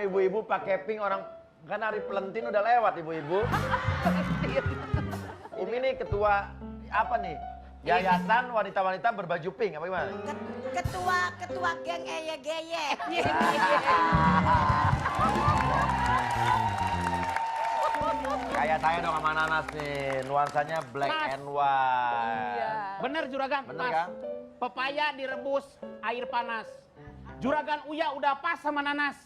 ibu-ibu pakai pink orang kan hari Pelentin udah lewat ibu-ibu. Umi nih ketua apa nih? Yayasan wanita-wanita berbaju pink apa gimana? Ketua geng eye-geye. Kayak saya dong sama Nanas nih, nuansanya black and white. Iya. Bener Juragan, Bener pas. kan? Pepaya direbus air panas. Juragan Uya udah pas sama Nanas.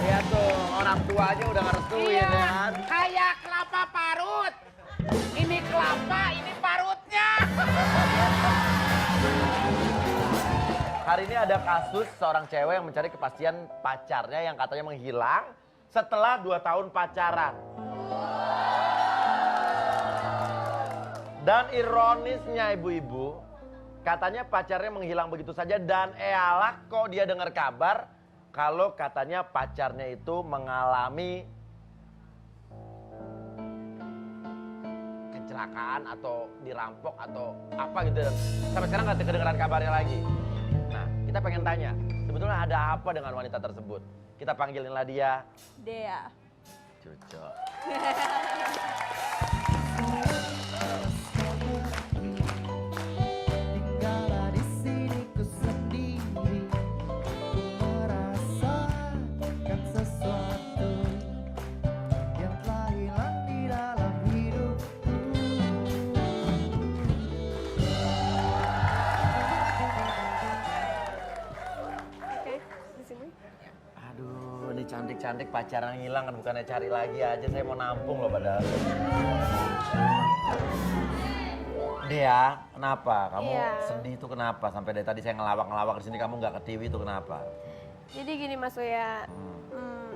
Iya tuh, orang tua aja udah ngerestuin ya kan? Kayak kelapa parut. Ini kelapa, ini parutnya. Hari ini ada kasus seorang cewek yang mencari kepastian pacarnya yang katanya menghilang setelah 2 tahun pacaran. Dan ironisnya ibu-ibu, katanya pacarnya menghilang begitu saja dan elak kok dia dengar kabar kalau katanya pacarnya itu mengalami kecelakaan atau dirampok atau apa gitu. Dan sampai sekarang nggak kedengeran kabarnya lagi. Nah, kita pengen tanya, sebetulnya ada apa dengan wanita tersebut? Kita panggilinlah dia. Dea. Cucok. Tinggallah di sini ku sendiri, ku merasakan sesuatu yang telah hilang di dalam hidupku. Oke, di sini. Aduh, ini cantik-cantik pacaran hilang kan bukannya cari lagi aja. Saya mau nampung loh padahal. Dea, kenapa? Kamu Iya. sedih itu kenapa? Sampai dari tadi saya ngelawak-ngelawak di sini kamu nggak ke TV itu kenapa? Jadi gini Mas Uya,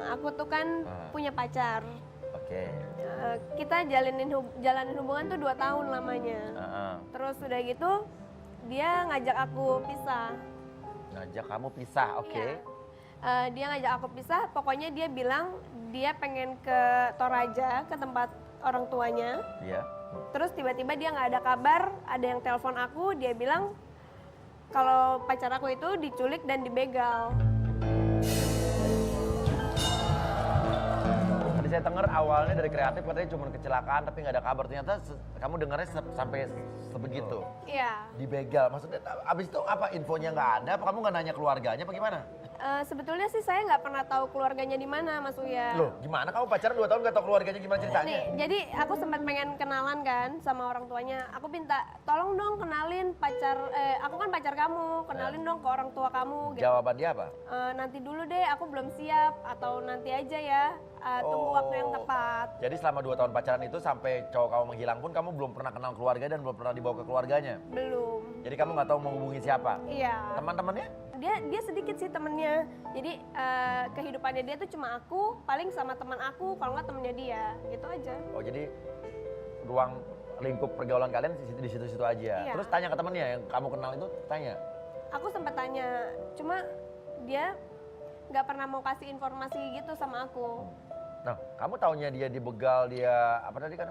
aku tuh kan punya pacar. Oke. Kita jalanin hubungan tuh 2 tahun lamanya. Terus udah gitu, dia ngajak aku pisah. Ngajak kamu pisah, oke. Iya. Dia ngajak aku pisah, pokoknya dia bilang dia pengen ke Toraja, ke tempat orang tuanya. Iya. Terus tiba-tiba dia nggak ada kabar, ada yang telepon aku, dia bilang kalau pacar aku itu diculik dan dibegal. Tadi saya dengar awalnya dari kreatif katanya cuma kecelakaan tapi nggak ada kabar. Ternyata kamu dengarnya sampai sebegitu. Iya. Dibegal, maksudnya abis itu apa infonya nggak ada? Apa kamu nggak nanya keluarganya? Apa gimana? Sebetulnya sih saya nggak pernah tahu keluarganya di mana, Mas Uya. Loh, gimana kamu pacaran 2 tahun nggak tahu keluarganya gimana ceritanya? Nih, jadi aku sempat pengen kenalan kan sama orang tuanya. Aku minta, tolong dong kenalin aku kan pacar kamu, kenalin dong ke orang tua kamu. Gitu. Jawaban dia apa? Nanti dulu deh, aku belum siap atau nanti aja ya. Tunggu waktu yang tepat. Jadi selama 2 tahun pacaran itu sampai cowok kamu menghilang pun kamu belum pernah kenal keluarga dan belum pernah dibawa ke keluarganya? Belum. Jadi kamu nggak tahu mau hubungi siapa? Iya. Teman-temannya? Dia sedikit sih temennya. Jadi kehidupannya dia tuh cuma aku, paling sama teman aku, kalau nggak temennya dia, gitu aja. Oh jadi ruang lingkup pergaulan kalian di situ-situ aja. Iya. Terus tanya ke temennya yang kamu kenal itu, tanya. Aku sempat tanya, cuma dia nggak pernah mau kasih informasi gitu sama aku. Nah, kamu taunya dia dibegal, dia apa tadi kan?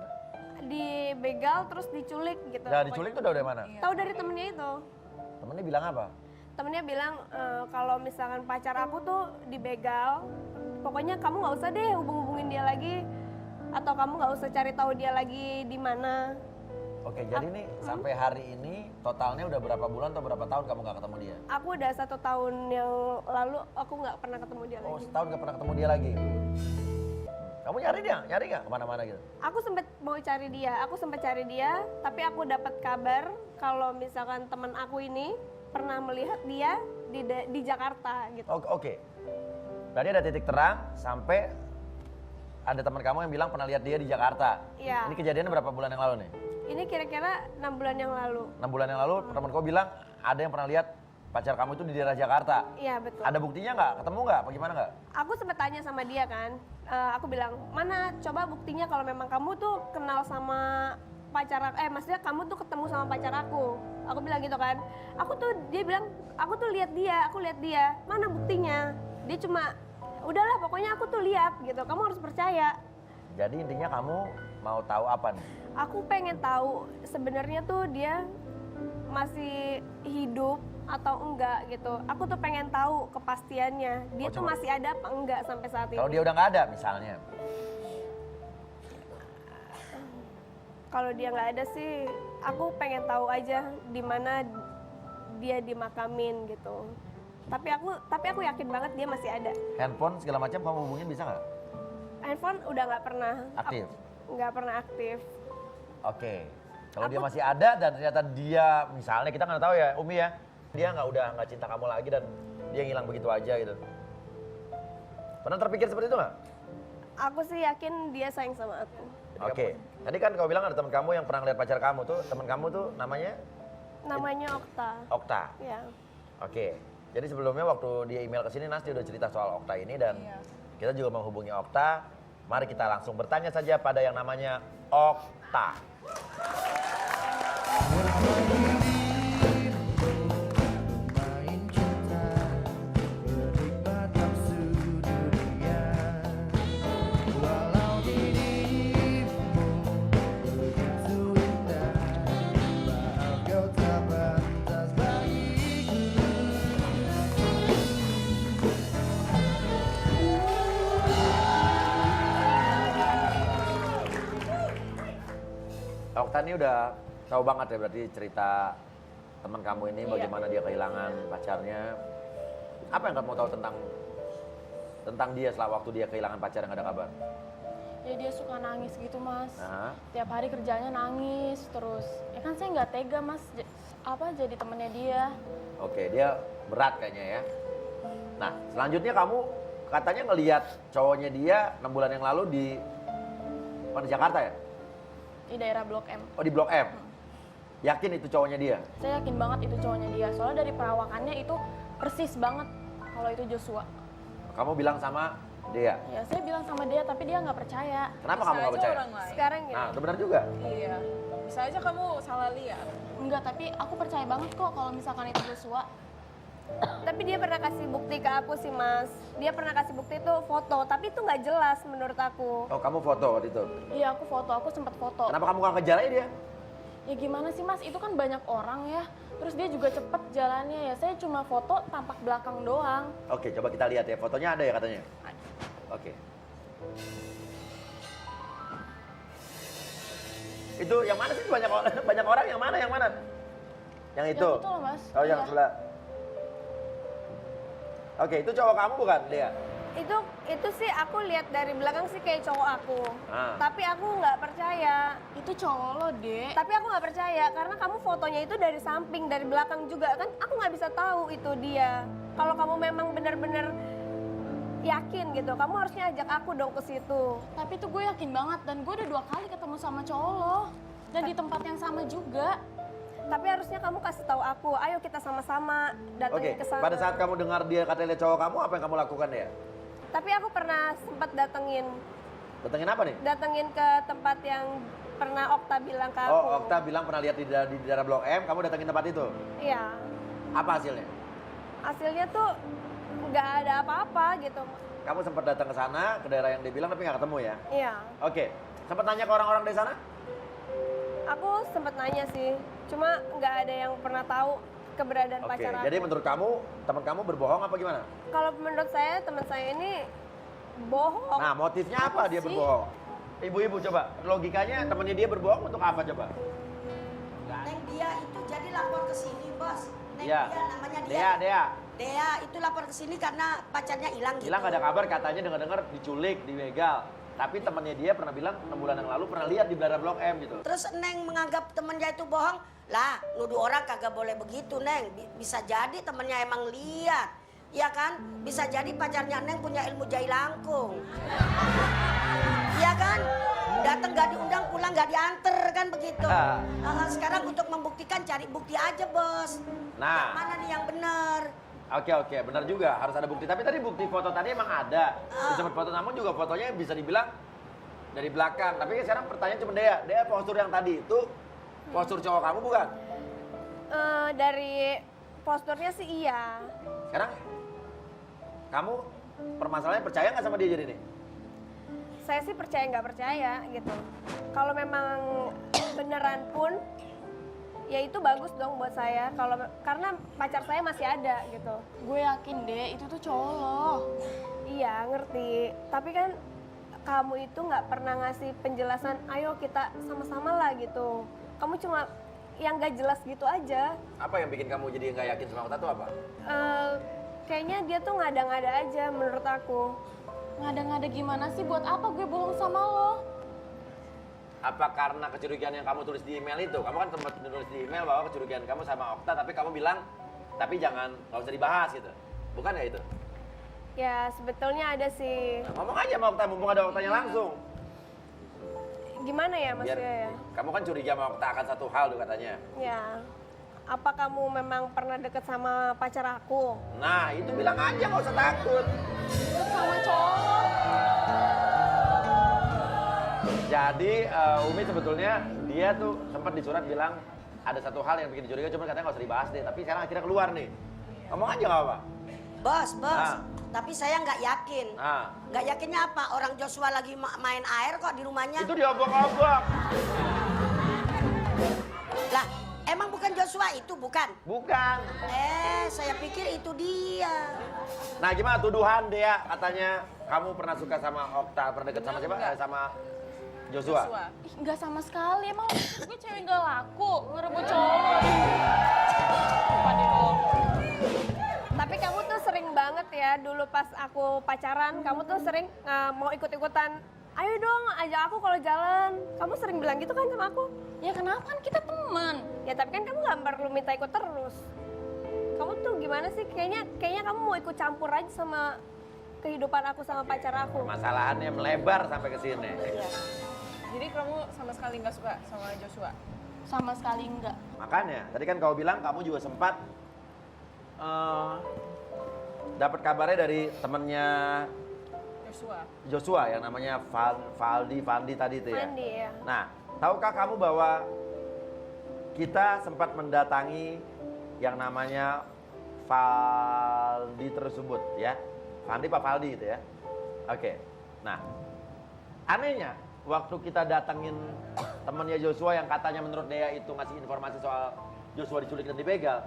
Dibegal terus diculik gitu. Nah, diculik tuh dari mana? Tahu dari temennya itu. Temennya bilang apa? Temennya bilang kalau misalkan pacar aku tuh dibegal, pokoknya kamu nggak usah deh hubungin dia lagi, atau kamu nggak usah cari tahu dia lagi di mana. Oke, jadi nih sampai hari ini totalnya udah berapa bulan atau berapa tahun kamu nggak ketemu dia? Aku udah 1 tahun yang lalu aku nggak pernah ketemu dia Oh, lagi. setahun nggak pernah ketemu dia lagi. Kamu nyari nggak kemana-mana gitu? Aku sempet mau cari dia, tapi aku dapat kabar kalau misalkan teman aku ini pernah melihat dia di Jakarta gitu. Oke. Berarti ada titik terang sampai ada teman kamu yang bilang pernah lihat dia di Jakarta. Iya. Ini kejadiannya berapa bulan yang lalu nih? Ini kira-kira 6 bulan yang lalu. 6 bulan yang lalu teman kamu bilang ada yang pernah lihat pacar kamu itu di daerah Jakarta. Iya betul. Ada buktinya nggak? Ketemu nggak? Apa gimana nggak? Aku sempat tanya sama dia kan. Aku bilang, mana coba buktinya kalau memang kamu tuh kenal sama pacar maksudnya kamu tuh ketemu sama pacar aku. Aku bilang gitu kan. Dia bilang, aku lihat dia. Mana buktinya? Dia cuma, udahlah pokoknya aku tuh lihat gitu. Kamu harus percaya. Jadi intinya kamu mau tahu apa nih? Aku pengen tahu sebenarnya tuh dia masih hidup atau enggak gitu. Aku tuh pengen tahu kepastiannya. Dia Oh, tuh coba. masih ada apa enggak sampai saat ini. Kalau dia udah nggak ada misalnya. Kalau dia nggak ada sih, aku pengen tahu aja di mana dia dimakamin gitu. Tapi aku yakin banget dia masih ada. Handphone segala macam kamu hubungin bisa nggak? Handphone udah nggak pernah. Aktif? Nggak pernah aktif. Oke. Kalau dia masih ada dan ternyata dia misalnya kita nggak tahu ya Umi ya, dia nggak cinta kamu lagi dan dia ngilang begitu aja gitu. Pernah terpikir seperti itu nggak? Aku sih yakin dia sayang sama aku. Oke. Tadi kan kau bilang ada teman kamu yang pernah lihat pacar kamu tuh, teman kamu tuh namanya Namanya Okta. Okta. Ya. Oke. Jadi sebelumnya waktu dia email ke sini Nasti udah cerita soal Okta ini dan kita juga menghubungi Okta. Mari kita langsung bertanya saja pada yang namanya Okta. Main cinta, bernikmat nafsu dunia. Walau dirimu begitu indah, maaf kau tak pantas bagiku. Okta ini udah tahu banget ya berarti cerita teman kamu ini bagaimana dia kehilangan pacarnya. Apa yang kamu tahu tentang dia setelah waktu dia kehilangan pacar yang ada kabar? Ya dia suka nangis gitu mas. Nah, Tiap hari kerjanya nangis terus. Ya kan saya nggak tega mas, jadi temennya dia. oke, dia berat kayaknya ya. Nah, selanjutnya kamu katanya ngelihat cowoknya dia 6 bulan yang lalu di Jakarta ya? Di daerah Blok M. Oh, di Blok M. Yakin itu cowoknya dia? Saya yakin banget itu cowoknya dia. Soalnya dari perawakannya itu persis banget kalau itu Joshua. Kamu bilang sama dia. Ya saya bilang sama dia tapi dia nggak percaya. Kenapa kamu nggak percaya? orang lain. Sekarang gini. Nah, itu benar juga. Iya. Bisa aja kamu salah lihat. Enggak, tapi aku percaya banget kok kalau misalkan itu Joshua. Tapi dia pernah kasih bukti ke aku sih mas. Dia pernah kasih bukti itu foto, tapi itu nggak jelas menurut aku. Oh, kamu foto waktu itu. Iya aku foto, aku sempat foto. Kenapa kamu nggak kejar aja dia? Ya gimana sih mas, itu kan banyak orang ya. Terus dia juga cepet jalannya ya. Saya cuma foto tampak belakang doang. Oke, coba kita lihat ya. Fotonya ada ya katanya? Oke. Itu yang mana sih banyak orang yang mana? Yang itu. Yang itu loh mas. Oh, yang Iya. sebelah. Oke, itu cowok kamu bukan, Dea? Itu sih aku lihat dari belakang sih kayak cowok aku. Ah. Tapi aku nggak percaya. Itu cowok lo dek. Tapi aku nggak percaya karena kamu fotonya itu dari samping, dari belakang juga kan. Aku nggak bisa tahu itu dia. Kalau kamu memang benar-benar yakin gitu, kamu harusnya ajak aku dong ke situ. Tapi itu gue yakin banget dan gue udah 2 kali ketemu sama cowok lo. Dan di tempat yang sama juga. Tapi harusnya kamu kasih tahu aku, ayo kita sama-sama Oke, datangin ke sana. pada saat kamu dengar dia katanya lihat cowok kamu, apa yang kamu lakukan ya? Tapi aku pernah sempat datengin Datengin apa nih? ke tempat yang pernah Okta bilang ke aku. Oh, Okta bilang pernah lihat di daerah Blok M, kamu datengin tempat itu. Iya. Apa hasilnya? Hasilnya tuh nggak ada apa-apa gitu. Kamu sempat datang ke sana, ke daerah yang dia bilang tapi nggak ketemu ya? Iya. Oke, sempat nanya ke orang-orang di sana? Aku sempat nanya sih, cuma nggak ada yang pernah tahu keberadaan Oke, pacar aku. jadi menurut kamu, teman kamu berbohong apa gimana? Kalau menurut saya teman saya ini bohong. Nah, motifnya apa dia berbohong? Ibu-ibu coba, logikanya temannya dia berbohong untuk apa coba? Neng dia itu jadi lapor ke sini bos. Neng Iya. dia namanya Dea. Dea itu lapor ke sini karena pacarnya hilang gitu. Hilang gak ada kabar, katanya dengar-dengar diculik, dibegal. Tapi temannya dia pernah bilang 6 bulan yang lalu pernah lihat di daerah Blok M gitu. Terus Neng menganggap temennya itu bohong. Lah, nuduh orang kagak boleh begitu, Neng. Bisa jadi temennya emang lihat. Ya kan? Bisa jadi pacarnya Neng punya ilmu jahil langkung. Iya kan? Datang gak diundang, pulang gak dianter kan begitu. Sekarang untuk membuktikan cari bukti aja, Bos. Nah. Yang mana nih yang benar? Oke, benar juga, harus ada bukti. Tapi tadi bukti foto tadi emang ada. Disebut foto, namun juga fotonya bisa dibilang dari belakang. Tapi sekarang pertanyaan cuma Dea postur yang tadi itu postur cowok kamu bukan? Dari posturnya sih iya. Sekarang kamu permasalahannya percaya nggak sama dia jadi nih? Saya sih percaya nggak percaya gitu. Kalau memang beneran pun, ya itu bagus dong buat saya kalau karena pacar saya masih ada gitu. Gue yakin deh itu tuh cowok lo. Iya ngerti, tapi kan kamu itu nggak pernah ngasih penjelasan, ayo kita sama-sama lah gitu. Kamu cuma yang gak jelas gitu aja. Apa yang bikin kamu jadi nggak yakin sama Okta tuh apa? Kayaknya dia tuh ngada-ngada aja menurut aku. Ngada-ngada gimana sih? Buat apa gue bohong sama lo? Apa karena kecurigaan yang kamu tulis di email itu? Kamu kan sempat nulis di email bahwa kecurigaan kamu sama Okta, tapi kamu bilang, tapi nggak usah dibahas gitu. Bukan ya itu? Ya sebetulnya ada sih. Nah, ngomong aja sama Okta, mumpung ada Oktanya langsung. Gimana ya maksudnya ya? Kamu kan curiga sama Okta akan satu hal tuh katanya. Ya, apa kamu memang pernah deket sama pacar aku? Nah, itu bilang aja, nggak usah takut. Deket sama cowok. Jadi Umi sebetulnya dia tuh sempat di surat bilang ada satu hal yang bikin curiga, cuma katanya nggak usah dibahas deh. Tapi sekarang akhirnya keluar nih. Ngomong aja nggak apa? Bos, Ah. tapi saya nggak yakin. Nah, Nggak yakinnya apa? Orang Joshua lagi main air kok di rumahnya. itu diobok-obok. Lah, emang bukan Joshua itu, bukan? Bukan. Saya pikir itu dia. Nah, gimana tuduhan Dea katanya kamu pernah suka sama Okta, pernah deket sama siapa? Sama Joshua. Joshua. Ih, nggak sama sekali. Emang gue cewek gak laku ngerebut cowok. Lupa deh lo. Tapi kamu tuh sering banget ya, dulu pas aku pacaran, kamu tuh sering mau ikut-ikutan, ayo dong ajak aku kalau jalan. Kamu sering bilang gitu kan sama aku? Ya kenapa, kan kita teman. Ya tapi kan kamu nggak perlu minta ikut terus. Kamu tuh gimana sih? Kayaknya kamu mau ikut campur aja sama kehidupan aku sama pacar aku. Masalahannya melebar sampai ke sini. Iya. Jadi kamu sama sekali nggak suka sama Joshua? Sama sekali enggak. Makanya, tadi kan kau bilang kamu juga sempat dapat kabarnya dari temennya Joshua yang namanya Fandi tadi itu ya. Fandi ya. Nah, tahukah kamu bahwa kita sempat mendatangi yang namanya Faldi tersebut ya? Fandi Pak Faldi itu ya? Oke. Nah, anehnya waktu kita datengin temennya Joshua yang katanya menurut Dea itu ngasih informasi soal Joshua diculik dan dibegal,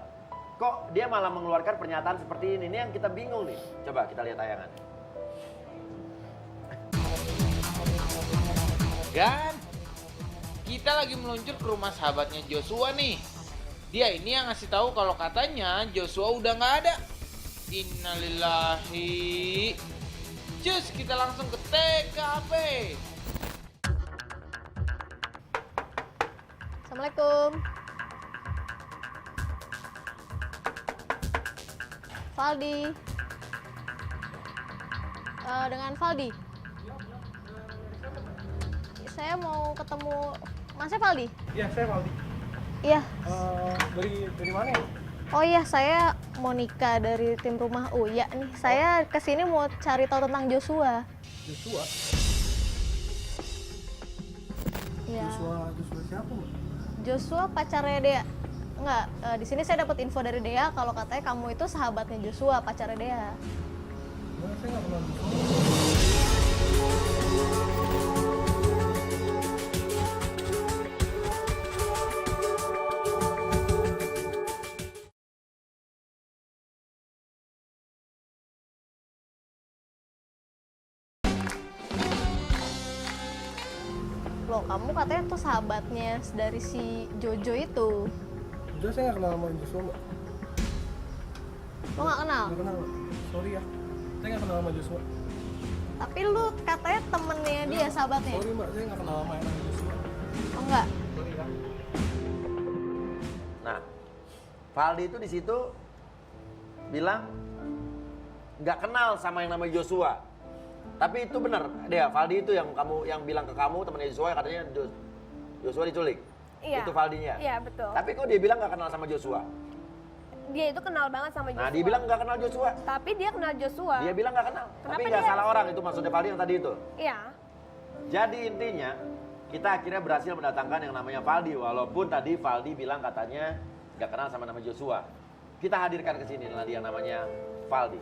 kok dia malah mengeluarkan pernyataan seperti ini? Ini yang kita bingung nih. Coba kita lihat tayangan. Dan kita lagi meluncur ke rumah sahabatnya Joshua nih. Dia ini yang ngasih tahu kalau katanya Joshua udah nggak ada. Innalillahi. Cus, kita langsung ke TKP. Assalamualaikum. Faldi. Dengan Faldi. Saya mau ketemu Masnya Faldi. Iya, saya Faldi. Iya. Dari mana ya? Oh iya, saya Monica dari tim rumah Uya nih. Saya kesini mau cari tahu tentang Joshua. Joshua. Iya. Joshua siapa, Mbak? Joshua pacarnya Dea. Enggak, di sini saya dapat info dari Dea kalau katanya kamu itu sahabatnya Joshua, pacarnya Dea. Saya nggak kenal Joshua. Loh, kamu katanya tuh sahabatnya dari si Jojo itu. Joshua saya nggak kenal sama Joshua, Mbak. Lo nggak kenal? Nggak kenal, Mbak. Sorry ya. Saya nggak kenal sama Joshua. Tapi lu katanya temennya dia, sahabatnya. Sorry, Mbak. Saya nggak kenal sama Joshua. Oh enggak? Sorry ya. Nah, Faldi itu di situ bilang nggak kenal sama yang namanya Joshua. Tapi itu benar, Dea, Faldi itu yang bilang ke kamu temannya Joshua yang katanya Joshua diculik. Iya. Itu Faldinya. Iya betul. Tapi kok dia bilang nggak kenal sama Joshua? Dia itu kenal banget sama Joshua. Nah, dia bilang nggak kenal Joshua. Tapi dia kenal Joshua. Dia bilang nggak kenal. Kenapa Tapi nggak dia- salah orang, itu maksudnya Faldi yang tadi itu. Iya. Jadi intinya kita akhirnya berhasil mendatangkan yang namanya Faldi, walaupun tadi Faldi bilang katanya nggak kenal sama nama Joshua. Kita hadirkan ke sini yang namanya Faldi.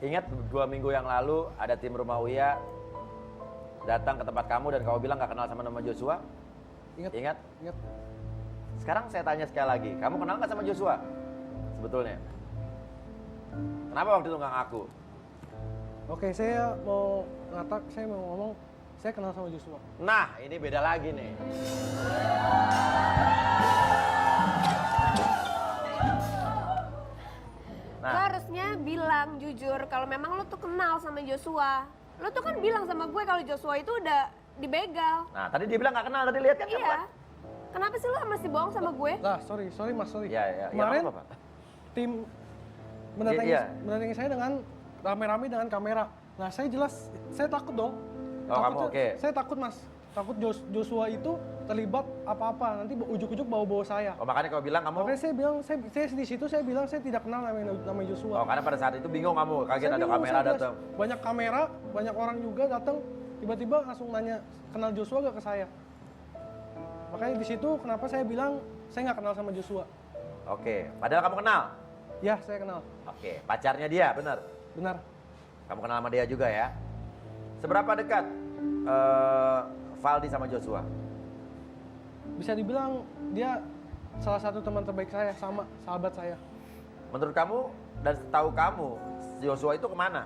Ingat 2 minggu yang lalu ada tim Rumah Uya datang ke tempat kamu dan kamu bilang gak kenal sama nama Joshua? Ingat. Ingat? Ingat. Sekarang saya tanya sekali lagi, kamu kenal gak sama Joshua? Sebetulnya. Kenapa waktu itu gak ngaku? Oke, saya mau ngomong, saya kenal sama Joshua. Nah, ini beda lagi nih. Lo harusnya bilang jujur kalau memang lo tuh kenal sama Joshua. Lo tuh kan bilang sama gue kalau Joshua itu udah dibegal. Nah, tadi dia bilang gak kenal, tadi lihat kan? Iya. Kenapa sih lo masih bohong sama gue? Lah, sorry mas, sorry. Ya, Kemarin apa, Pak? tim mendatangi, Iya. mendatangi saya dengan rame-rame dengan kamera. Nah, saya jelas, saya takut dong. Oh, kamu oke. Saya takut mas, takut Joshua itu terlibat apa-apa, nanti ujuk-ujuk bawa-bawa saya. Oh, makanya kau bilang kamu... Makanya saya bilang, saya di situ saya bilang saya tidak kenal namanya Joshua. Oh, karena pada saat itu bingung kamu, kaget Saya ada bingung, kamera saya jelas. datang. Banyak kamera, banyak orang juga datang, tiba-tiba langsung nanya, kenal Joshua gak ke saya? Makanya di situ kenapa saya bilang saya nggak kenal sama Joshua. Oke, padahal kamu kenal? Ya, saya kenal. Oke, pacarnya dia, benar? Benar. Kamu kenal sama dia juga ya? Seberapa dekat Valdi sama Joshua? Bisa dibilang dia salah satu teman terbaik saya, sama sahabat saya. Menurut kamu dan setahu kamu, Joshua itu kemana?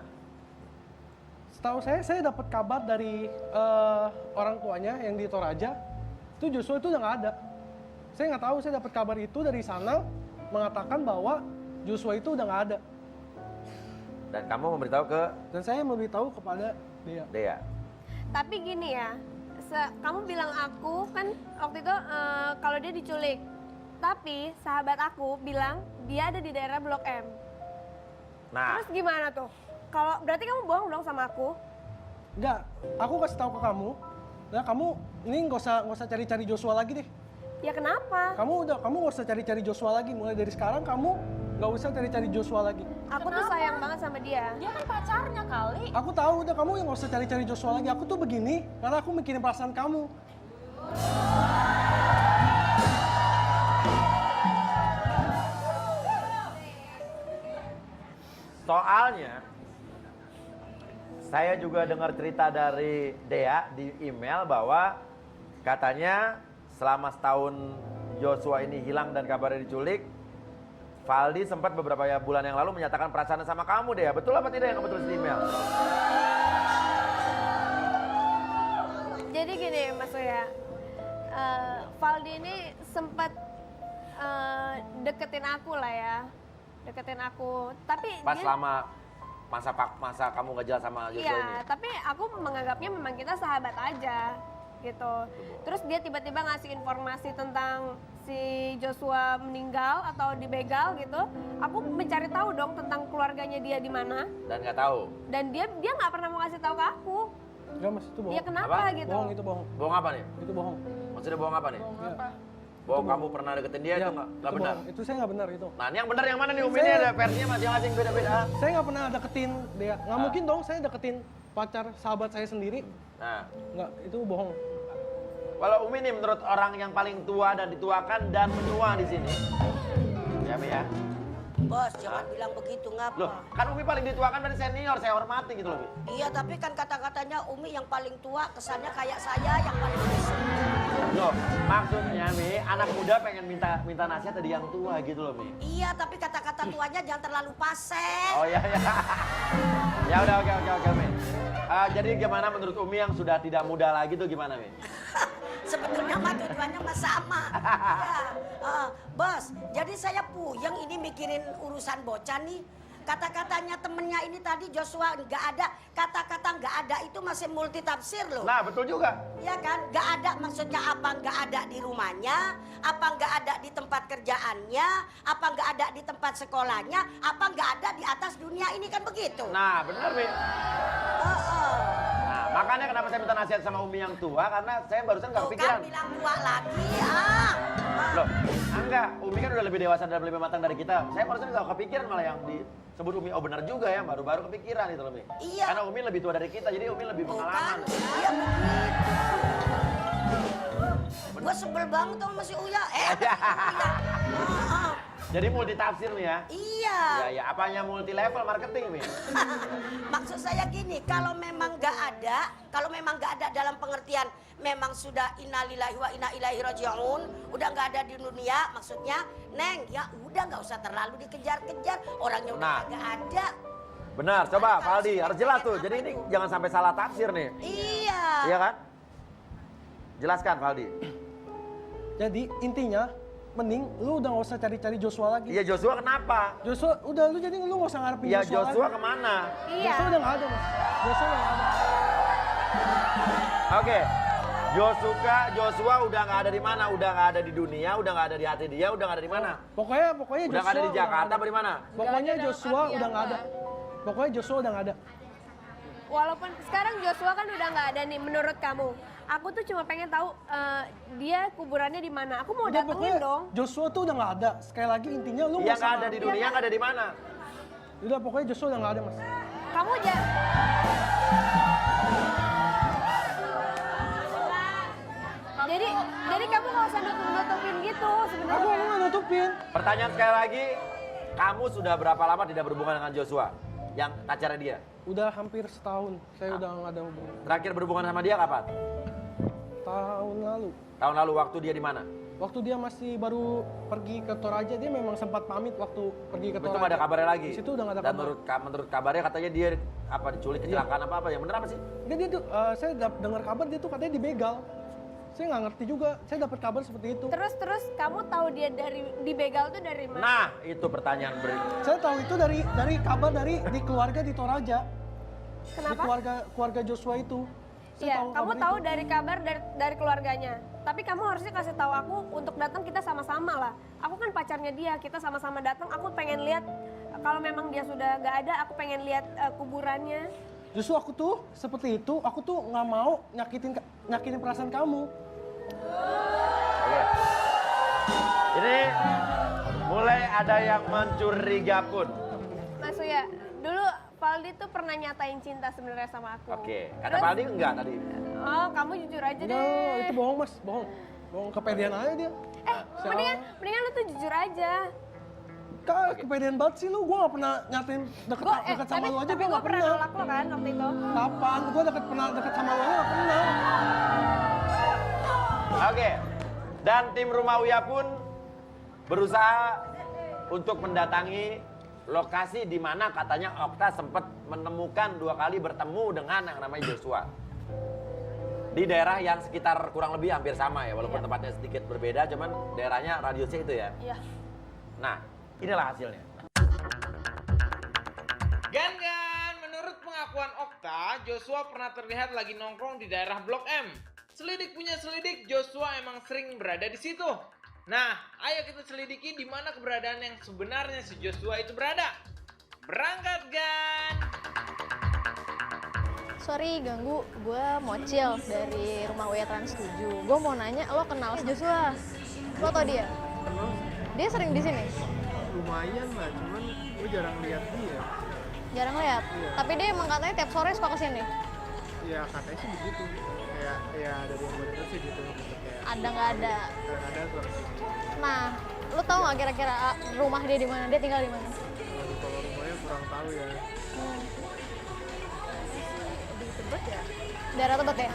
Setahu saya dapat kabar dari orang tuanya yang di Toraja, itu Joshua itu udah nggak ada. Saya nggak tahu, saya dapat kabar itu dari sana mengatakan bahwa Joshua itu udah nggak ada. Dan kamu memberitahu ke Dan saya memberitahu kepada dia. Dea. Tapi gini ya, kamu bilang aku kan waktu itu kalau dia diculik. Tapi sahabat aku bilang dia ada di daerah Blok M. Nah, Terus gimana tuh? Kalau berarti kamu bohong dong sama aku? Enggak, aku kasih tahu ke kamu. Nah, kamu ini nggak usah cari-cari Joshua lagi deh. Ya kenapa? Kamu nggak usah cari-cari Joshua lagi. Mulai dari sekarang kamu nggak usah cari-cari Joshua lagi. Aku tuh sayang banget sama dia. Dia kan pacarnya kali. Aku tahu, udah kamu yang nggak usah cari-cari Joshua lagi. Aku tuh begini karena aku mikirin perasaan kamu. soalnya saya juga dengar cerita dari Dea di email bahwa katanya selama setahun Joshua ini hilang dan kabarnya diculik, Valdi sempat beberapa bulan yang lalu menyatakan perasaannya sama kamu, Dea. Betul apa tidak yang kamu tulis di email? Jadi gini Mas Uya, Valdi ini sempat deketin aku lah ya, deketin aku. Tapi Pas dia, selama masa kamu nggak jelas sama Joshua iya, ini? tapi aku menganggapnya memang kita sahabat aja gitu. Terus dia tiba-tiba ngasih informasi tentang si Joshua meninggal atau dibegal gitu. Aku mencari tahu dong tentang keluarganya dia di mana. Dan nggak tahu? Dan dia nggak pernah mau ngasih tahu ke aku. Enggak mas, itu bohong. Ya kenapa Apa? gitu? Bohong, itu bohong. Bohong apa nih? Itu bohong. Maksudnya bohong apa nih? Ya. Bohong kamu pernah deketin dia itu nggak itu benar? bohong. Itu saya nggak benar itu. Nah, ini yang benar yang mana nih Umi? Ini ada versinya masing-masing beda-beda. Saya nggak pernah deketin dia. Nggak mungkin dong saya deketin pacar sahabat saya sendiri. Nah, Nggak, itu bohong. kalau Umi nih menurut orang yang paling tua dan dituakan dan menua di sini, ya Mi ya. Bos, jangan bilang begitu, ngapa? Loh, kan Umi paling dituakan dari senior, saya hormati gitu loh Mi. Iya, tapi kan kata-katanya Umi yang paling tua, kesannya kayak saya yang paling muda. Loh, maksudnya Mi, anak muda pengen minta nasihat dari yang tua gitu loh Mi. Iya, tapi kata-kata tuanya jangan terlalu pasek. Oh iya ya. Ya udah oke Mi. Jadi gimana menurut Umi yang sudah tidak muda lagi tuh gimana Mi? Sebetulnya mah tujuannya mah sama. Ya, bos, jadi saya puyeng ini mikirin urusan bocah nih. Kata-katanya temennya ini tadi Joshua nggak ada, kata-kata nggak ada itu masih multi tafsir loh. Nah betul juga. Iya kan, nggak ada maksudnya apa nggak ada di rumahnya, apa nggak ada di tempat kerjaannya, apa nggak ada di tempat sekolahnya, apa nggak ada di atas dunia ini kan begitu. Nah benar Mi. Nah makanya kenapa saya minta nasihat sama Umi yang tua, karena saya barusan nggak Tuh kepikiran. kan bilang tua lagi, Loh, enggak, Umi kan udah lebih dewasa dan lebih matang dari kita. Saya barusan nggak kepikiran malah yang disebut Umi. Oh benar juga ya, baru-baru kepikiran itu loh Mi. Iya. Karena Umi lebih tua dari kita, jadi Umi lebih Tuh pengalaman. kan, iya begitu. Gue sebel banget sama si Uya. Uya. Jadi multi tafsir nih ya? Iya. Ya, apanya multi level marketing nih? Maksud saya gini, kalau memang nggak ada dalam pengertian memang sudah innalillahi wa inna ilaihi raji'un, udah nggak ada di dunia, maksudnya Neng, ya udah nggak usah terlalu dikejar-kejar, orangnya udah Nah. nggak ada. Benar, coba Kalau Valdi, sudah harus jelas pengen tuh. apa Jadi ini tuh? jangan sampai salah tafsir nih. Iya. Iya kan? Jelaskan Valdi. Jadi intinya mending lu udah gak usah cari-cari Joshua lagi. Iya Joshua kenapa? Joshua udah lu jadi lu gak usah ngarepin Iya Joshua Joshua lagi. kemana? Iya. Joshua udah gak ada mas. Joshua udah gak ada. Oke. Joshua udah nggak ada di mana? Udah nggak ada di dunia, udah nggak ada di hati dia, udah nggak ada di mana? Pokoknya Udah Joshua nggak ada di Jakarta apa di mana? Pokoknya Nggak ada Joshua dalam udah nggak ada. artian Pokoknya Joshua udah nggak ada. Walaupun sekarang Joshua kan udah nggak ada nih menurut kamu. Aku tuh cuma pengen tahu dia kuburannya di mana. Aku mau Udah, datengin pokoknya dong. Joshua tuh udah nggak ada. Sekali lagi intinya lu Yang usah nggak ada di dunia, nggak ada di mana? Udah pokoknya Joshua udah nggak ada mas. Kamu jadi kamu nggak usah nutupin gitu Aku sebenarnya. nggak nutupin. Pertanyaan sekali lagi, kamu sudah berapa lama tidak berhubungan dengan Joshua? Yang pacarnya dia? Udah hampir setahun. Saya udah nggak ada hubungan. Terakhir berhubungan sama dia kapan? Tahun lalu. Tahun lalu waktu dia di mana? Waktu dia masih baru pergi ke Toraja, dia memang sempat pamit waktu pergi ke Itu Toraja. nggak ada kabarnya lagi? Di situ udah nggak ada Dan kabar. menurut kabarnya katanya dia apa diculik, kecelakaan apa? Yang bener apa sih? Enggak, dia tuh, saya dengar kabar dia tuh katanya dibegal. Saya nggak ngerti juga, saya dapat kabar seperti itu. Terus kamu tahu dia dari di begal tuh dari mana? Nah, itu pertanyaan berikutnya. Saya tahu itu dari kabar di keluarga di Toraja. Di Kenapa? keluarga Joshua itu. Saya Iya, kamu kabar tahu itu. dari kabar dari keluarganya. Tapi kamu harusnya kasih tahu aku untuk datang kita sama-sama lah. Aku kan pacarnya dia, kita sama-sama datang. Aku pengen lihat kalau memang dia sudah nggak ada, aku pengen lihat kuburannya. Justru aku tuh seperti itu, aku tuh nggak mau nyakitin perasaan kamu. Oke. Ini mulai ada yang mencuriga pun. Mas Uya, dulu Valdi tuh pernah nyatain cinta sebenarnya sama aku. Oke. Kata Terus- Valdi enggak tadi? Oh, kamu jujur aja Enggak, deh. itu bohong mas, bohong. Bohong, kepedean aja dia. Mendingan lu tuh jujur aja. Kak, kepedean banget sih lu, gua gak pernah nyatain deket sama lu aja, tapi gua gue gak pernah pernah. nolak lo kan waktu itu. Kapan? Gua pernah deket sama lu aja gak pernah. Oke. Dan tim Rumah Uya pun berusaha untuk mendatangi lokasi di mana katanya Okta sempat menemukan 2 kali bertemu dengan yang namanya Joshua. Di daerah yang sekitar kurang lebih hampir sama ya, walaupun tempatnya sedikit berbeda, cuman daerahnya radiusnya itu ya. Iya. Nah, inilah hasilnya. Gan, menurut pengakuan Okta, Joshua pernah terlihat lagi nongkrong di daerah Blok M. Selidik punya selidik, Joshua emang sering berada di situ. Nah, ayo kita selidiki di mana keberadaan yang sebenarnya si Joshua itu berada. Berangkat, Gan! Sorry ganggu, gue Mocil dari Rumah Uya Trans 7. Gue mau nanya, lo kenal si Joshua? Lo tau dia? Dia sering di sini? Lumayan lah, cuman gue jarang lihat dia. Jarang lihat. Tapi dia emang katanya tiap sore suka kesini. Ya katanya sih begitu. Kayak ya dari yang gue denger sih gitu. Kayak Ada nggak ada? ada tuh orang sini. Nah, lo tau nggak kira-kira rumah dia di mana? Dia tinggal di mana? Kalau rumahnya kurang tahu ya. Daerah Tebet ya?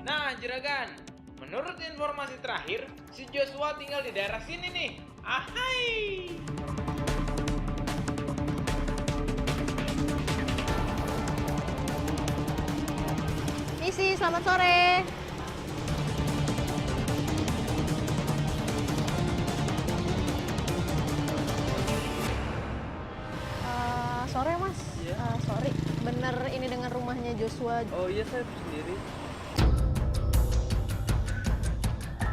Nah, Juragan, menurut informasi terakhir, si Joshua tinggal di daerah sini nih. Ahai! Misi, selamat sore. Sore mas, sorry, bener ini dengan rumahnya Joshua. Oh iya, saya sendiri.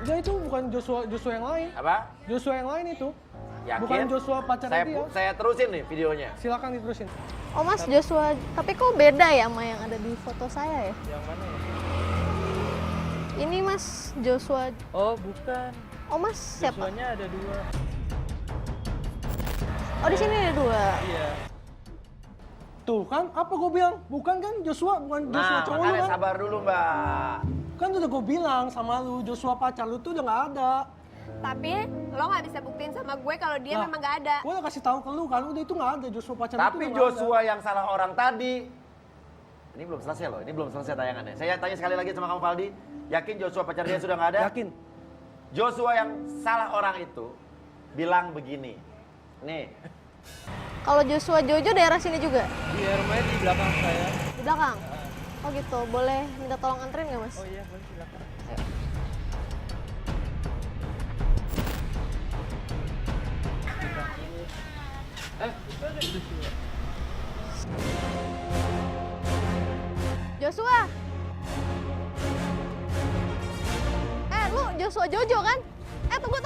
Ya itu bukan Joshua yang lain. Apa? Joshua yang lain itu. Yakin? Bukan Joshua pacarnya dia. Saya terusin nih videonya. Silakan diterusin. Oh mas, Joshua, tapi kok beda ya sama yang ada di foto saya ya? Yang mana ya? Ini mas, Joshua. Oh bukan. Oh mas, siapa? Joshuanya ada 2. Oh di sini ada 2. Iya. Tuh kan, apa gue bilang? Bukan kan Joshua, bukan Joshua Nah, cowok lu makanya kan? sabar dulu Mbak. Kan udah gue bilang sama lu, Joshua pacar lu tuh udah nggak ada. Tapi lo nggak bisa buktiin sama gue kalau dia Lah, memang nggak ada. Gue udah kasih tahu ke lu kan, udah itu nggak ada Joshua pacar lu Tapi tuh udah nggak Joshua yang salah orang tadi. Ini belum selesai loh, ini belum selesai tayangannya. Saya tanya sekali lagi sama kamu Valdi, yakin Joshua pacar dia sudah nggak ada? ada. Yakin? Joshua yang salah orang itu bilang begini. Nih, Kalau Joshua Jojo daerah sini juga? Iya, rumahnya di belakang saya. Di belakang? Oh gitu, boleh minta tolong anterin nggak mas? Oh iya, boleh silakan. Joshua! Lu Joshua Jojo kan? Tunggu.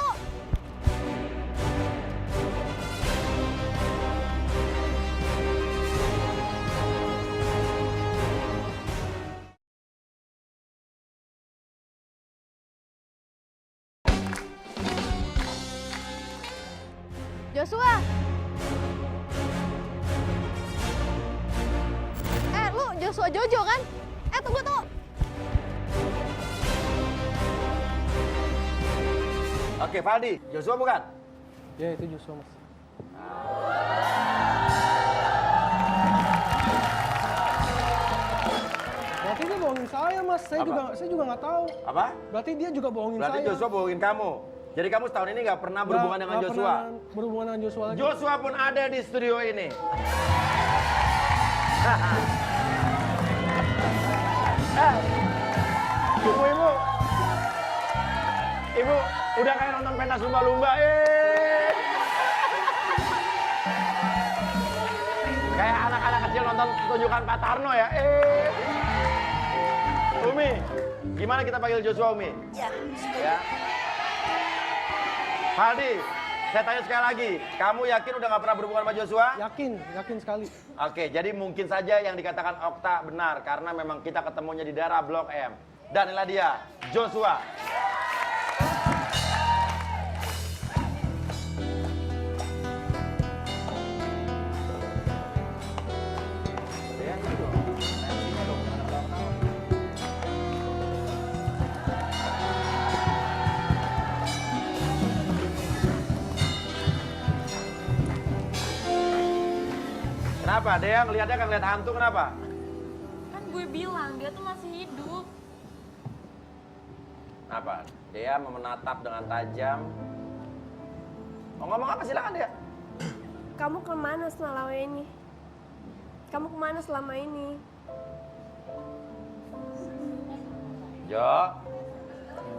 Joshua! Lu Joshua Jojo kan? Tunggu. oke Valdi, Joshua bukan? Ya itu Joshua mas. Berarti dia bohongin saya mas, saya juga nggak tahu. Apa? Berarti dia juga bohongin Berarti saya. Joshua bohongin kamu. Jadi kamu setahun ini nggak pernah berhubungan dengan Nggak Joshua? pernah berhubungan dengan Joshua lagi. Joshua pun ada di studio ini. Ibu, udah kayak nonton pentas lumba-lumba, Kayak anak-anak kecil nonton pertunjukan Pak Tarno ya, Umi, gimana kita panggil Joshua, Umi? Ya, setuju. Ya. Valdi, saya tanya sekali lagi, kamu yakin udah nggak pernah berhubungan sama Joshua? Yakin sekali. Oke, jadi mungkin saja yang dikatakan Okta benar karena memang kita ketemunya di daerah Blok M. Dan inilah dia, Joshua. Kenapa? Dia ngeliatnya kan ngeliat hantu, kenapa? Kan gue bilang dia tuh masih hidup. Apa? Dia menatap dengan tajam. Mau ngomong apa silakan dia. Kamu kemana selama ini? Kamu kemana selama ini? Jo.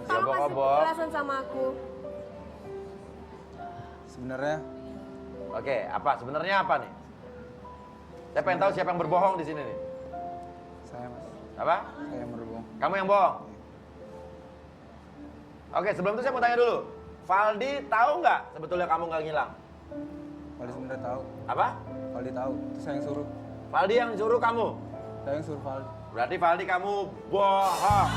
Tolong kasih Obok-obok. penjelasan sama aku. Sebenarnya Oke, apa? Sebenarnya apa nih? Saya pengen tahu siapa yang berbohong di sini nih. saya mas, Apa? saya yang berbohong. Kamu yang bohong? Oke, sebelum itu saya mau tanya dulu. Valdi tahu nggak sebetulnya kamu nggak ngilang? Valdi sebenarnya tahu. Apa? Valdi tahu. Itu saya yang suruh. Valdi yang suruh kamu? Saya yang suruh Valdi. Berarti Valdi kamu bohong.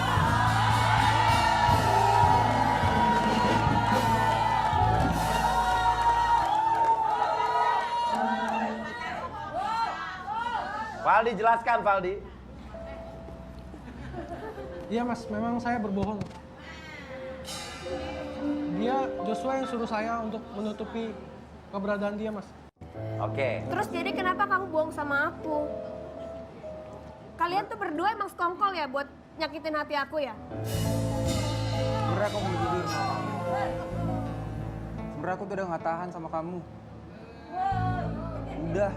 Valdi, jelaskan Valdi. Iya mas, memang saya berbohong. Dia, Joshua yang suruh saya untuk menutupi keberadaan dia mas. Oke. Terus jadi kenapa kamu bohong sama aku? Kalian tuh berdua emang sekongkol ya buat nyakitin hati aku ya? Sebenarnya aku mau jujur sama kamu. Sebenarnya aku tuh udah nggak tahan sama kamu. Udah.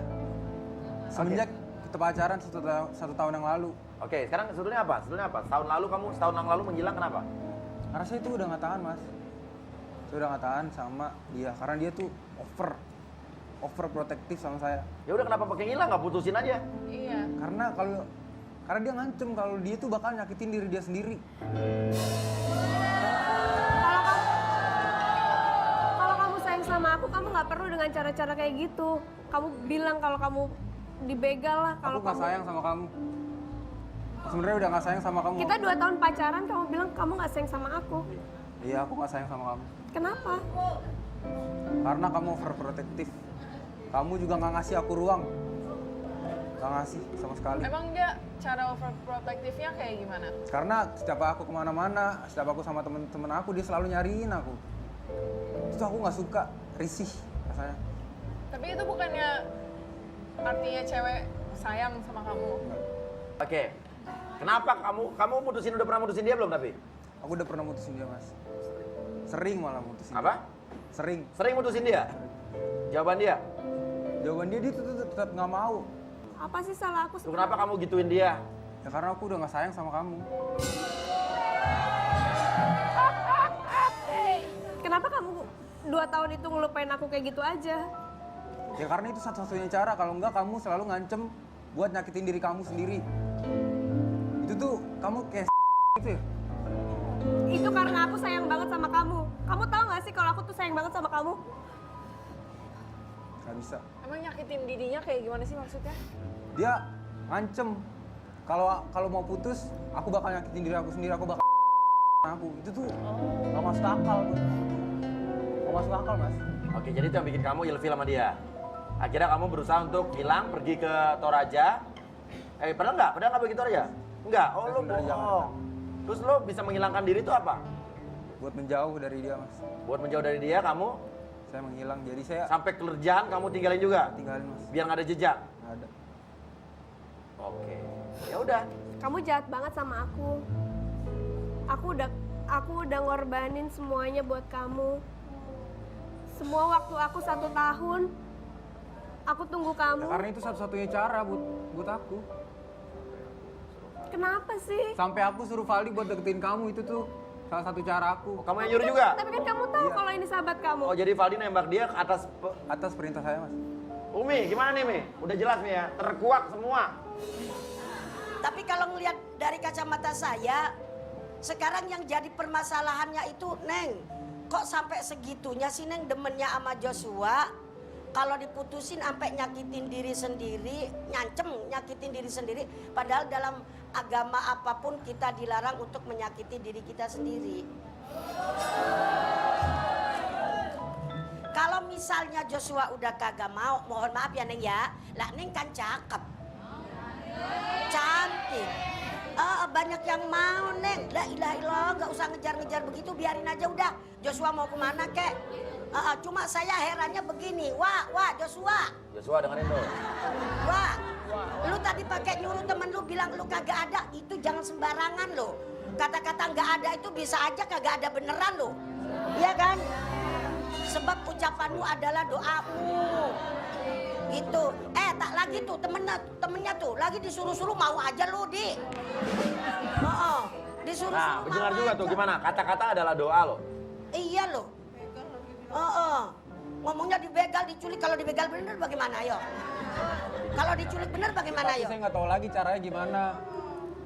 Semenjak kita pacaran satu tahun yang lalu. Oke, sekarang sebetulnya apa? Sebetulnya apa? Setahun yang lalu menjilang kenapa? Karena saya itu udah nggak tahan mas. Saya udah nggak tahan sama dia karena dia tuh over protektif sama saya. Ya udah kenapa pakai ngilang? Nggak putusin aja. Iya. Karena dia ngancem kalau dia tuh bakal nyakitin diri dia sendiri. Kalau kamu sayang sama aku, kamu nggak perlu dengan cara-cara kayak gitu. Kamu bilang kalau kamu dibegal lah. Kalau Aku nggak kamu sayang sama kamu. Sebenarnya udah nggak sayang sama kamu. kita 2 tahun pacaran, kamu bilang kamu nggak sayang sama aku. Iya, aku nggak sayang sama kamu. Kenapa? Karena kamu overprotektif. Kamu juga nggak ngasih aku ruang. Gak ngasih sama sekali. Emang dia cara overprotective-nya kayak gimana? Karena setiap aku kemana-mana, setiap aku sama temen-temen aku, dia selalu nyariin aku. Itu aku nggak suka, risih rasanya. Tapi itu bukannya artinya cewek sayang sama kamu? Oke. Kenapa kamu udah pernah mutusin dia belum tapi? Aku udah pernah mutusin dia, Mas. Sering malah mutusin. Apa? Sering. Sering mutusin dia? Jawaban dia? Jawaban dia tuh tetap nggak mau. Apa sih salah aku Tuh, kenapa kamu gituin dia? Ya karena aku udah nggak sayang sama kamu. Kenapa kamu 2 tahun itu ngelupain aku kayak gitu aja? Ya karena itu satu-satunya cara. Kalau enggak kamu selalu ngancem buat nyakitin diri kamu sendiri. Itu tuh kamu kayak gitu ya? Itu karena aku sayang banget sama kamu. Kamu tahu gak sih kalau aku tuh sayang banget sama kamu? Gak bisa. Emang nyakitin dirinya kayak gimana sih maksudnya? Dia ngancem kalau mau putus, aku bakal nyakitin diri aku sendiri, aku bakal aku. Itu tuh gak masuk akal, Bro. Gak masuk akal, Mas. Oke, jadi itu yang bikin kamu ilfil sama dia. Akhirnya kamu berusaha untuk hilang, pergi ke Toraja. Padahal nggak begitu Toraja? Enggak, oh lo bohong. Terus lo bisa menghilangkan diri itu apa? Buat menjauh dari dia, Mas. Buat menjauh dari dia, kamu Saya menghilang, jadi saya sampai kerjaan kamu tinggalin juga? tinggalin, Mas. Biar nggak ada jejak? Nggak ada. Oke, ya udah. Kamu jahat banget sama aku. Aku udah ngorbanin semuanya buat kamu. Semua waktu aku 1 tahun, aku tunggu kamu. Ya, karena itu satu-satunya cara buat aku. Kenapa sih? Sampai aku suruh Valdi buat deketin kamu, itu tuh salah satu cara aku. Kamu yang nyuruh juga? Tapi kan kamu tahu Iya. kalau ini sahabat kamu. Oh, jadi Valdi nembak dia ke atas... Atas perintah saya, Mas. Umi, gimana nih, Mi? Udah jelas nih ya, terkuak semua. Tapi kalau ngelihat dari kacamata saya, sekarang yang jadi permasalahannya itu, Neng, kok sampai segitunya sih Neng demennya sama Joshua? Kalau diputusin sampai nyakitin diri sendiri, nyakitin diri sendiri. Padahal dalam agama apapun kita dilarang untuk menyakiti diri kita sendiri. Kalau misalnya Joshua udah kagak mau, mohon maaf ya Neng ya, lah Neng kan cakep, cantik, banyak yang mau Neng. La ilaha illallah, gak usah ngejar-ngejar begitu, biarin aja udah. Joshua mau kemana kek? Cuma saya herannya begini, wah Joshua. Joshua dengerin tuh. Wah, lu tadi pakai nyuruh temen lu bilang lu kagak ada, itu jangan sembarangan lo. Kata-kata nggak ada itu bisa aja kagak ada beneran lo, iya kan? Sebab ucapanmu adalah doamu. Gitu. Tak lagi tuh temennya tuh lagi disuruh-suruh mau aja lu di. Disuruh-suruh. Nah, dengar juga tuh gimana? Kata-kata adalah doa lo. Iya lo. Ngomongnya dibegal, diculik. Kalau dibegal bener bagaimana ayo? Kalau diculik bener bagaimana Tapi ayo? saya nggak tahu lagi caranya gimana.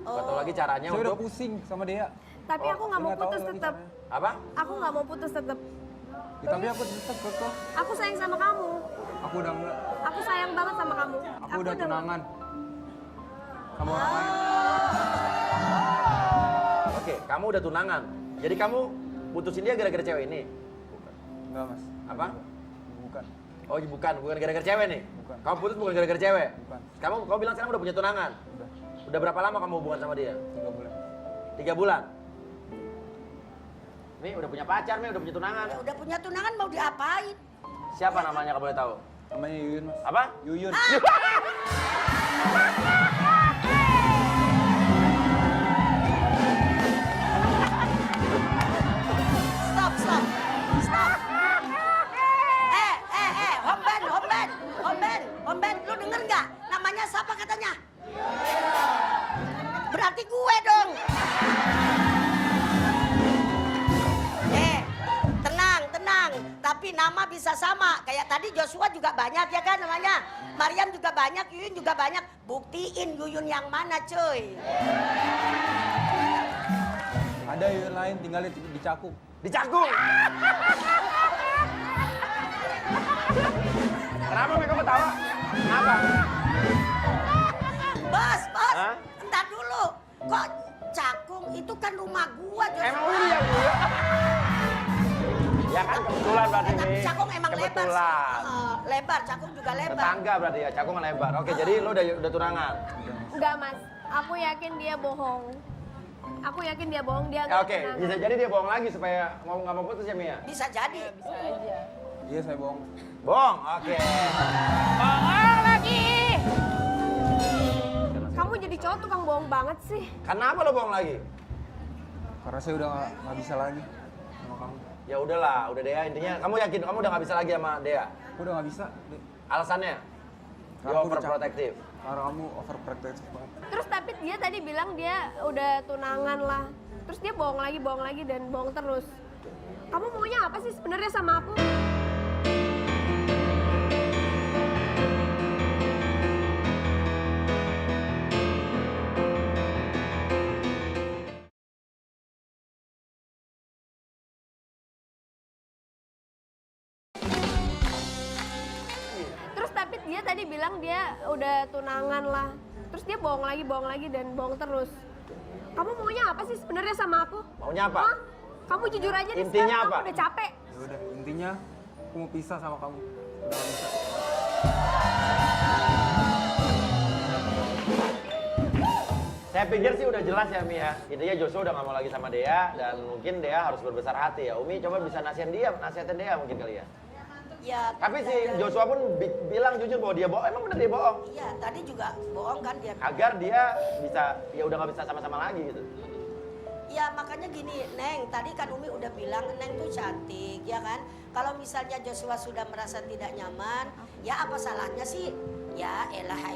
Gak tau lagi caranya Saya udah untuk... pusing sama dia. Tapi aku nggak mau Saya nggak tahu putus lagi tetap. caranya. Apa? Aku nggak mau putus tetap. Ya, tapi aku tetap kok. Aku sayang sama kamu. Aku udah enggak. Aku sayang banget sama kamu. Aku udah tunangan. Sama orang lain. Oke, kamu udah tunangan. Jadi kamu putusin dia gara-gara cewek ini? Enggak, Mas. Apa? Bukan. Oh bukan gara-gara cewek nih? Bukan. Kamu putus bukan gara-gara cewek? Bukan. Kamu bilang sekarang udah punya tunangan? Udah. Udah berapa lama kamu hubungan sama dia? 3 bulan. 3 bulan? Mi, udah punya pacar, Mi, udah punya tunangan. Ya udah punya tunangan mau diapain? Siapa namanya kamu boleh tahu? Namanya Yuyun, Mas. Apa? Yuyun. Stop. Om Ben, lu denger nggak? Namanya siapa katanya? Berarti gue dong. Tenang. Tapi nama bisa sama. Kayak tadi Joshua juga banyak ya kan namanya. Mariam juga banyak, Yuyun juga banyak. Buktiin Yuyun yang mana cuy. Ada Yuyun lain tinggal di Cakung. Di Cakung? Kenapa mereka ketawa? Kenapa? Bos. Hah? Entar dulu. Kok Cakung itu kan rumah gua Joshua. Emang lu yang gua? Ya kan kebetulan berarti Tapi Mi. Cakung emang lebar sih. Kebetulan. Lebar, Cakung juga lebar. Tetangga berarti ya, Cakung lebar. Oke, jadi lu udah tunangan. Enggak mas, aku yakin dia bohong. Aku yakin dia bohong, dia Ya, nggak Oke, tunangan. bisa jadi dia bohong lagi supaya nggak mau putus ya Mia. Bisa jadi. Bisa aja. Iya, saya bohong. Bohong, oke. Bohong lagi. Kamu jadi cowok tukang bohong banget sih. Kenapa lo bohong lagi? Karena saya udah nggak bisa lagi sama kamu. Ya udahlah, udah Dea intinya. Kamu yakin kamu udah nggak bisa lagi sama Dea? Aku udah nggak bisa. Dek. Alasannya? Dia Aku udah overprotective. Karena kamu overprotective banget. Terus tapi dia tadi bilang dia udah tunangan lah. Terus dia bohong lagi dan bohong terus. Kamu maunya apa sih sebenarnya sama aku? Terus tapi dia tadi bilang dia udah tunangan lah. Terus dia bohong lagi dan bohong terus. Kamu maunya apa sih sebenarnya sama aku? Maunya apa? Hah? Kamu jujur aja deh, Intinya sekarang apa? Kamu udah capek. Ya udah, intinya aku mau pisah sama kamu. Udah nggak bisa. Saya pikir sih udah jelas ya Mia. Intinya Joshua udah nggak mau lagi sama Dea dan mungkin Dea harus berbesar hati ya. Umi coba bisa nasihatin Dea mungkin kali ya. Ya. Tapi si Joshua pun bilang jujur bahwa dia bohong. Emang bener dia bohong? Iya, tadi juga bohong kan dia. Agar dia bisa ya udah nggak bisa sama-sama lagi gitu. Ya makanya gini, Neng, tadi kan Umi udah bilang Neng tuh cantik, ya kan? Kalau misalnya Joshua sudah merasa tidak nyaman, ya apa salahnya sih? Ya elah,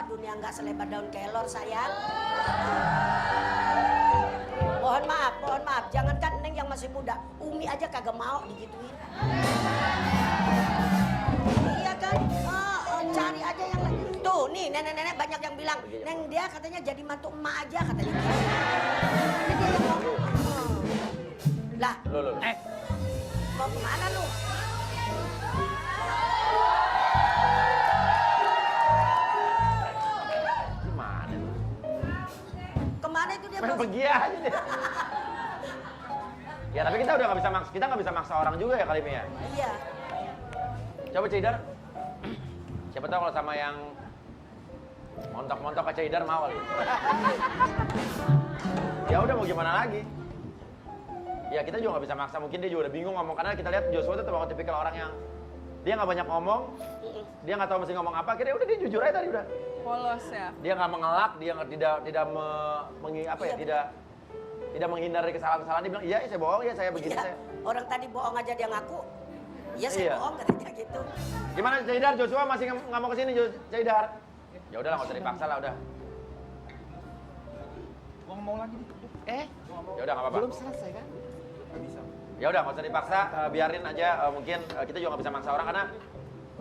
dunia nggak selebar daun kelor sayang. Mohon maaf, jangankan Neng yang masih muda, Umi aja kagak mau digituin. Iya kan? Cari aja yang lain. Tuh, nih nenek-nenek banyak yang bilang, Neng dia katanya jadi mantu emak aja katanya gitu. Ini dia yang ngomong. Lah, Lo. mau kemana lu? Gimana lu? Kemana itu dia? Main Bos? pergi aja deh. Ya tapi kita udah nggak bisa maksa orang juga ya kali Mia. Iya. Coba Cidar. Siapa tahu kalau sama yang montok-montok ke Cidar mau kali. Ya udah mau gimana lagi? Ya kita juga nggak bisa maksa, mungkin dia juga udah bingung ngomong karena kita lihat Joshua itu termasuk tipikal orang yang dia nggak banyak ngomong, dia nggak tahu mesti ngomong apa, akhirnya udah dia jujur aja tadi udah. Polos ya. Dia nggak mengelak, dia nggak tidak menghindari kesalahan-kesalahan. Dia bilang iya saya bohong, ya saya begini Iya. saya. Orang tadi bohong aja dia ngaku. Iya saya Iya. bohong katanya gitu. Gimana Caidar? Joshua masih nggak mau kesini Caidar? Ya udahlah nggak usah dipaksa lah udah. Gua ngomong lagi nih. Ya udah nggak apa-apa. Belum selesai kan? Nggak bisa. Ya udah nggak usah dipaksa, biarin aja. Mungkin kita juga nggak bisa maksa orang karena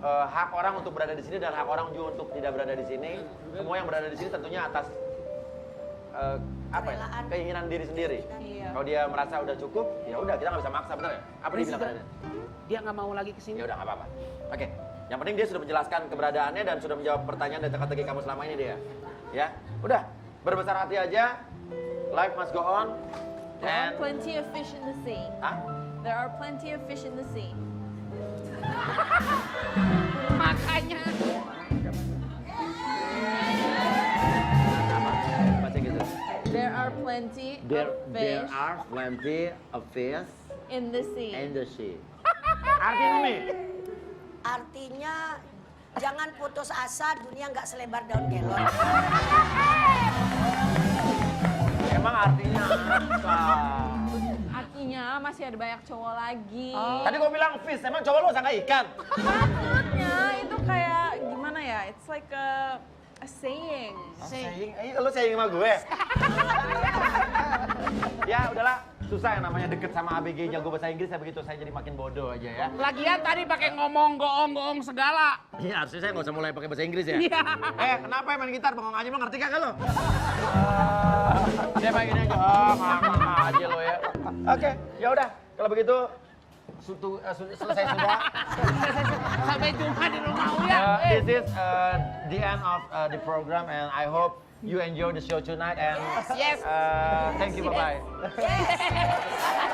hak orang untuk berada di sini dan hak orang juga untuk tidak berada di sini. Semua yang berada di sini tentunya atas keinginan diri sendiri. Iya. Kalau dia merasa udah cukup, ya udah kita nggak bisa maksa, bener ya? Apa dia bilang tadi? Dia nggak mau lagi kesini. Ya udah nggak apa-apa. Oke, yang penting dia sudah menjelaskan keberadaannya dan sudah menjawab pertanyaan dan teka-teki kamu selama ini dia. Ya, udah berbesar hati aja. Life must go on. There are And plenty of fish in the sea. ah, There are plenty of fish in the sea. Makanya. bahasa Inggris. There are plenty There of fish are plenty of fish in the sea. in the sea. Artinya Umi? Artinya jangan putus asa, dunia nggak selebar daun kelor. Emang artinya apa? Artinya masih ada banyak cowok lagi. Tadi gua bilang fish, emang coba lu sangka ikan? Maksudnya itu kayak gimana ya? It's like a saying. Saying, lu saying sama gue? Ya udahlah, susah yang namanya deket sama ABG jago bahasa Inggris, saya begitu saya jadi makin bodoh aja ya. Lagian tadi pakai ngomong goong-goong segala. Iya, harusnya saya nggak usah mulai pakai bahasa Inggris ya. Iya. Kenapa ya main gitar bengong aja, lo ngerti kagak lo? Dia pakai gini aja, ngomong aja lo ya. Oke, ya udah, kalau begitu selesai sudah. Sampai jumpa di rumah Uya. This is the end of the program and I hope you enjoy the show tonight and Yes. thank you, bye-bye. Yes.